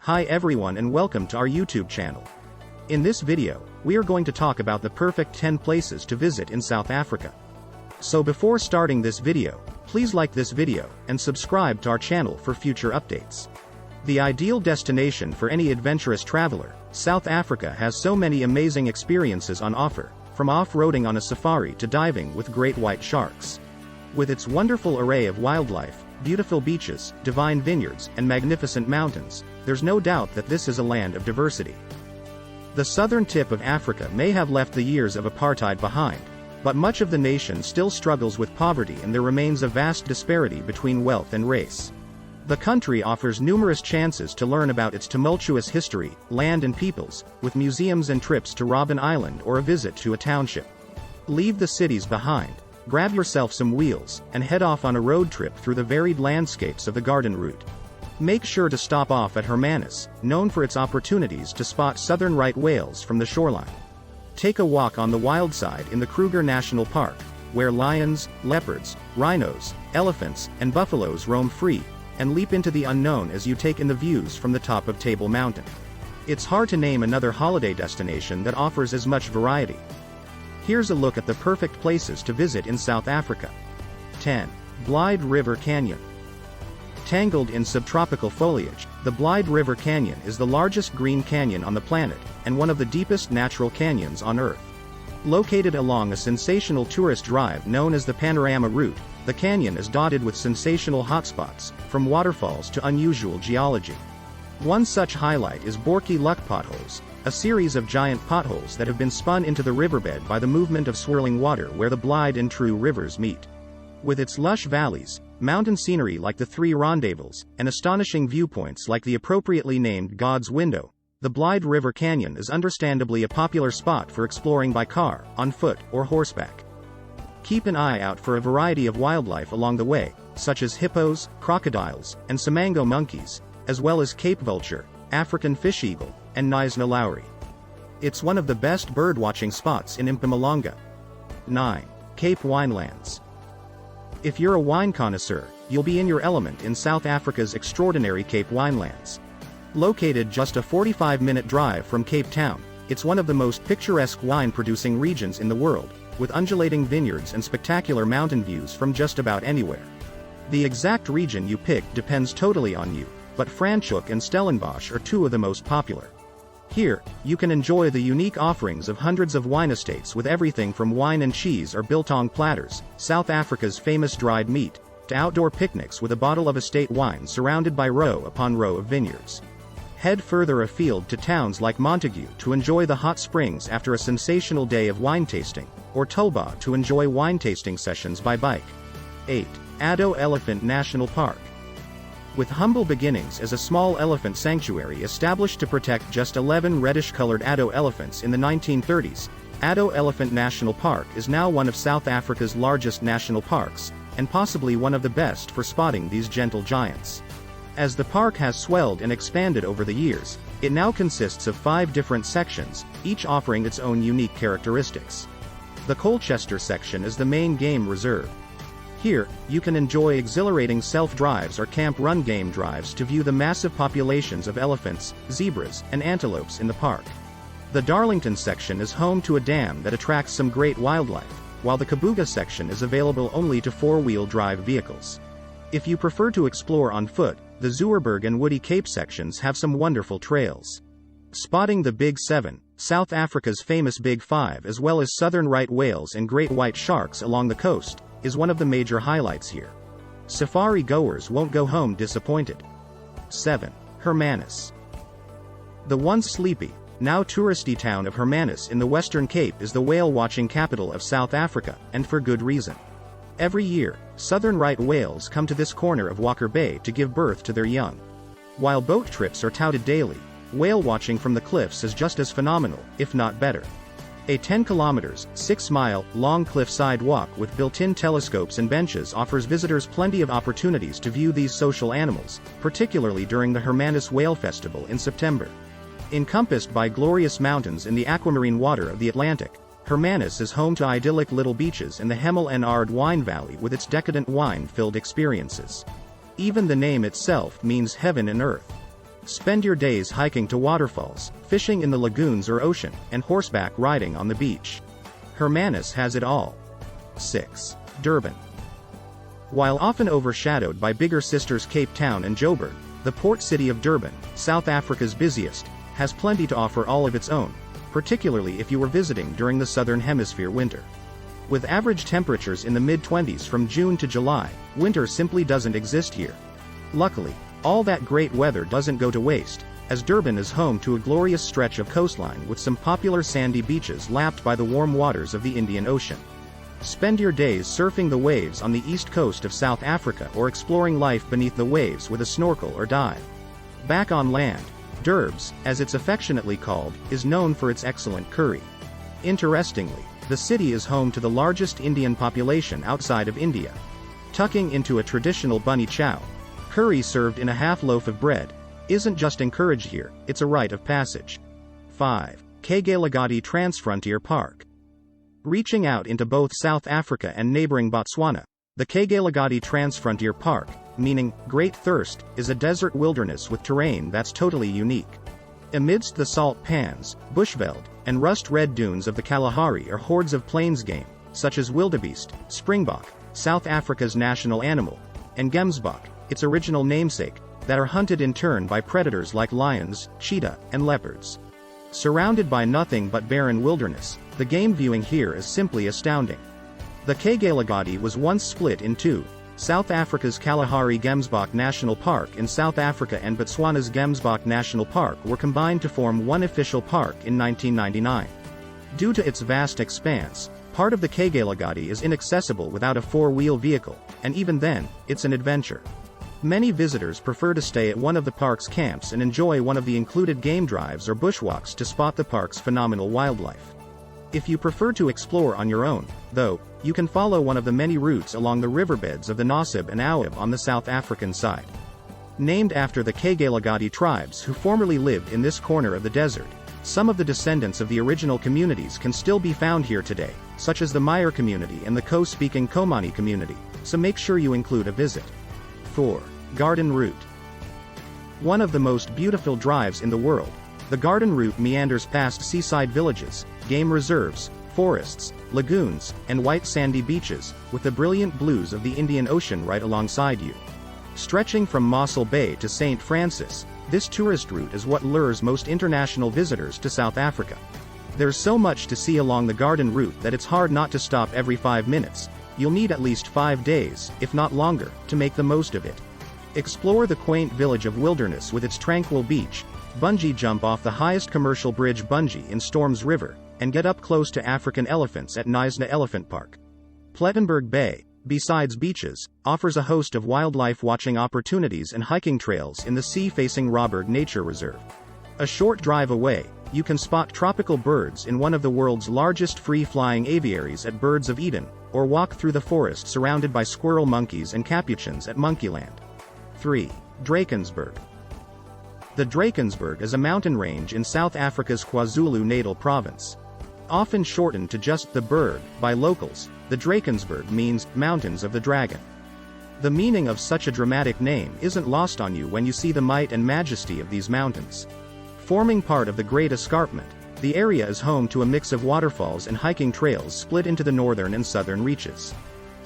Hi everyone and welcome to our YouTube channel. In this video, we are going to talk about the perfect 10 places to visit in South Africa. So before starting this video, please like this video and subscribe to our channel for future updates. The ideal destination for any adventurous traveler, South Africa has so many amazing experiences on offer, from off-roading on a safari to diving with great white sharks. With its wonderful array of wildlife, beautiful beaches, divine vineyards, and magnificent mountains, there's no doubt that this is a land of diversity. The southern tip of Africa may have left the years of apartheid behind, but much of the nation still struggles with poverty and there remains a vast disparity between wealth and race. The country offers numerous chances to learn about its tumultuous history, land and peoples, with museums and trips to Robben Island or a visit to a township. Leave the cities behind, grab yourself some wheels, and head off on a road trip through the varied landscapes of the Garden Route. Make sure to stop off at Hermanus, known for its opportunities to spot southern right whales from the shoreline. Take a walk on the wild side in the Kruger National Park, where lions, leopards, rhinos, elephants, and buffaloes roam free, and leap into the unknown as you take in the views from the top of Table Mountain. It's hard to name another holiday destination that offers as much variety. Here's a look at the perfect places to visit in South Africa. 10. Blyde River Canyon. Tangled in subtropical foliage, the Blyde River Canyon is the largest green canyon on the planet, and one of the deepest natural canyons on Earth. Located along a sensational tourist drive known as the Panorama Route, the canyon is dotted with sensational hotspots, from waterfalls to unusual geology. One such highlight is Borkie Luck Potholes, a series of giant potholes that have been spun into the riverbed by the movement of swirling water where the Blyde and True rivers meet. With its lush valleys, mountain scenery like the Three Rendezvous, and astonishing viewpoints like the appropriately named God's Window, the Blyde River Canyon is understandably a popular spot for exploring by car, on foot, or horseback. Keep an eye out for a variety of wildlife along the way, such as hippos, crocodiles, and Simango monkeys, as well as Cape vulture, African fish eagle, and Knysna Lowry. It's one of the best birdwatching spots in Mpumalanga. 9. Cape Winelands. If you're a wine connoisseur, you'll be in your element in South Africa's extraordinary Cape Winelands. Located just a 45-minute drive from Cape Town, it's one of the most picturesque wine-producing regions in the world, with undulating vineyards and spectacular mountain views from just about anywhere. The exact region you pick depends totally on you, but Franschhoek and Stellenbosch are two of the most popular. Here, you can enjoy the unique offerings of hundreds of wine estates with everything from wine and cheese or biltong platters, South Africa's famous dried meat, to outdoor picnics with a bottle of estate wine surrounded by row upon row of vineyards. Head further afield to towns like Montague to enjoy the hot springs after a sensational day of wine tasting, or Tulbagh to enjoy wine tasting sessions by bike. 8. Addo Elephant National Park. With humble beginnings as a small elephant sanctuary established to protect just 11 reddish-colored Addo elephants in the 1930s, Addo Elephant National Park is now one of South Africa's largest national parks, and possibly one of the best for spotting these gentle giants. As the park has swelled and expanded over the years, it now consists of 5 different sections, each offering its own unique characteristics. The Colchester section is the main game reserve. Here, you can enjoy exhilarating self-drives or camp run game drives to view the massive populations of elephants, zebras, and antelopes in the park. The Darlington section is home to a dam that attracts some great wildlife, while the Kabuga section is available only to 4-wheel drive vehicles. If you prefer to explore on foot, the Zouwerberg and Woody Cape sections have some wonderful trails. Spotting the Big 7, South Africa's famous Big 5 as well as southern right whales and great white sharks along the coast, is one of the major highlights here. Safari goers won't go home disappointed. 7. Hermanus. The once sleepy, now touristy town of Hermanus in the Western Cape is the whale-watching capital of South Africa, and for good reason. Every year, southern right whales come to this corner of Walker Bay to give birth to their young. While boat trips are touted daily, whale watching from the cliffs is just as phenomenal, if not better. A 10 kilometers, 6-mile, long cliffside walk with built-in telescopes and benches offers visitors plenty of opportunities to view these social animals, particularly during the Hermanus Whale Festival in September. Encompassed by glorious mountains in the aquamarine water of the Atlantic, Hermanus is home to idyllic little beaches in the Hemel en Ard wine valley with its decadent wine-filled experiences. Even the name itself means heaven and earth. Spend your days hiking to waterfalls, fishing in the lagoons or ocean, and horseback riding on the beach. Hermanus has it all. 6. Durban. While often overshadowed by bigger sisters Cape Town and Joburg, the port city of Durban, South Africa's busiest, has plenty to offer all of its own, particularly if you were visiting during the Southern Hemisphere winter. With average temperatures in the mid-20s from June to July, winter simply doesn't exist here. Luckily, all that great weather doesn't go to waste, as Durban is home to a glorious stretch of coastline with some popular sandy beaches lapped by the warm waters of the Indian Ocean. Spend your days surfing the waves on the east coast of South Africa or exploring life beneath the waves with a snorkel or dive. Back on land, Durbs, as it's affectionately called, is known for its excellent curry. Interestingly, the city is home to the largest Indian population outside of India. Tucking into a traditional bunny chow, curry served in a half loaf of bread, isn't just encouraged here, it's a rite of passage. 5. Kgalagadi Transfrontier Park. Reaching out into both South Africa and neighboring Botswana, the Kgalagadi Transfrontier Park, meaning Great Thirst, is a desert wilderness with terrain that's totally unique. Amidst the salt pans, bushveld, and rust-red dunes of the Kalahari are hordes of plains game, such as wildebeest, springbok, South Africa's national animal, and gemsbok, its original namesake, that are hunted in turn by predators like lions, cheetah, and leopards. Surrounded by nothing but barren wilderness, the game viewing here is simply astounding. The Kgalagadi was once split in two. South Africa's Kalahari Gemsbok National Park in South Africa and Botswana's Gemsbok National Park were combined to form one official park in 1999. Due to its vast expanse, part of the Kgalagadi is inaccessible without a four-wheel vehicle, and even then, it's an adventure. Many visitors prefer to stay at one of the park's camps and enjoy one of the included game drives or bushwalks to spot the park's phenomenal wildlife. If you prefer to explore on your own, though, you can follow one of the many routes along the riverbeds of the Nasib and Awab on the South African side. Named after the Kgalagadi tribes who formerly lived in this corner of the desert, some of the descendants of the original communities can still be found here today, such as the Meyer community and the Ko-speaking Komani community, so make sure you include a visit. 4. Garden Route. One of the most beautiful drives in the world, the Garden Route meanders past seaside villages, game reserves, forests, lagoons, and white sandy beaches, with the brilliant blues of the Indian Ocean right alongside you. Stretching from Mossel Bay to St. Francis, this tourist route is what lures most international visitors to South Africa. There's so much to see along the Garden Route that it's hard not to stop every 5 minutes. You'll need at least 5 days, if not longer, to make the most of it. Explore the quaint village of Wilderness with its tranquil beach, bungee jump off the highest commercial bridge bungee in Storms River, and get up close to African elephants at Knysna Elephant Park. Plettenberg Bay, besides beaches, offers a host of wildlife watching opportunities and hiking trails in the sea-facing Robert Nature Reserve. A short drive away, you can spot tropical birds in one of the world's largest free-flying aviaries at Birds of Eden, or walk through the forest surrounded by squirrel monkeys and capuchins at Monkeyland. 3. Drakensberg. The Drakensberg is a mountain range in South Africa's KwaZulu-Natal province. Often shortened to just the Berg by locals, the Drakensberg means Mountains of the Dragon. The meaning of such a dramatic name isn't lost on you when you see the might and majesty of these mountains. Forming part of the Great Escarpment, the area is home to a mix of waterfalls and hiking trails split into the northern and southern reaches.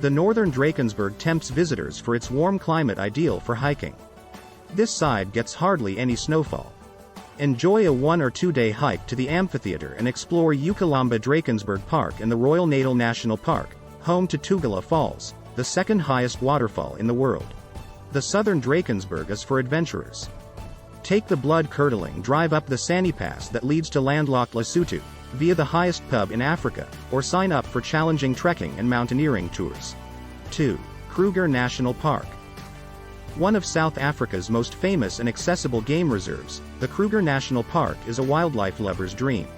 The northern Drakensberg tempts visitors for its warm climate ideal for hiking. This side gets hardly any snowfall. Enjoy a 1 or 2 day hike to the amphitheater and explore Ukalamba Drakensberg Park in the Royal Natal National Park, home to Tugela Falls, the second highest waterfall in the world. The southern Drakensberg is for adventurers. Take the blood-curdling drive up the Sani Pass that leads to landlocked Lesotho, via the highest pub in Africa, or sign up for challenging trekking and mountaineering tours. 2. Kruger National Park. One of South Africa's most famous and accessible game reserves, the Kruger National Park is a wildlife lover's dream.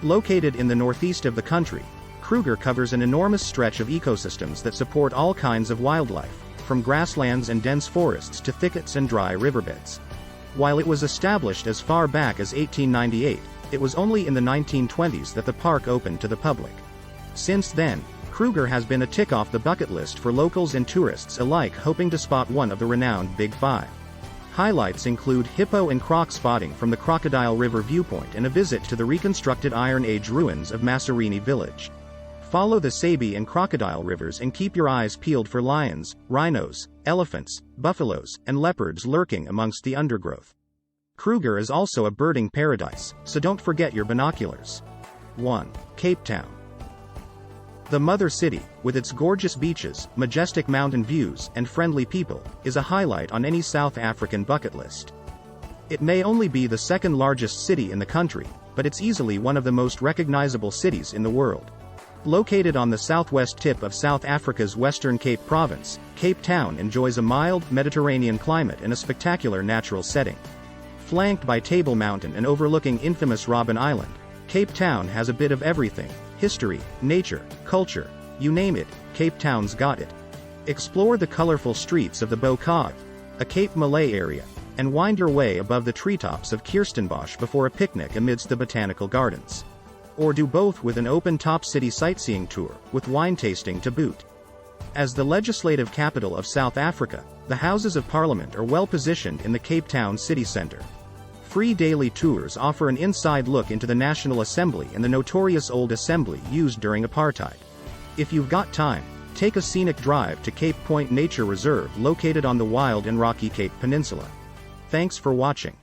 Located in the northeast of the country, Kruger covers an enormous stretch of ecosystems that support all kinds of wildlife, from grasslands and dense forests to thickets and dry riverbeds. While it was established as far back as 1898, it was only in the 1920s that the park opened to the public. Since then, Kruger has been a tick off the bucket list for locals and tourists alike hoping to spot one of the renowned Big Five. Highlights include hippo and croc spotting from the Crocodile River viewpoint and a visit to the reconstructed Iron Age ruins of Massarini village. Follow the Sabi and Crocodile rivers and keep your eyes peeled for lions, rhinos, elephants, buffaloes, and leopards lurking amongst the undergrowth. Kruger is also a birding paradise, so don't forget your binoculars. 1. Cape Town. The Mother City, with its gorgeous beaches, majestic mountain views, and friendly people, is a highlight on any South African bucket list. It may only be the second largest city in the country, but it's easily one of the most recognizable cities in the world. Located on the southwest tip of South Africa's Western Cape Province, Cape Town enjoys a mild, Mediterranean climate and a spectacular natural setting. Flanked by Table Mountain and overlooking infamous Robben Island, Cape Town has a bit of everything: history, nature, culture, you name it, Cape Town's got it. Explore the colorful streets of the Bokag, a Cape Malay area, and wind your way above the treetops of Kirstenbosch before a picnic amidst the botanical gardens. Or do both with an open-top city sightseeing tour, with wine tasting to boot. As the legislative capital of South Africa, the Houses of Parliament are well positioned in the Cape Town city centre. Free daily tours offer an inside look into the National Assembly and the notorious old assembly used during apartheid. If you've got time, take a scenic drive to Cape Point Nature Reserve located on the wild and rocky Cape Peninsula. Thanks for watching.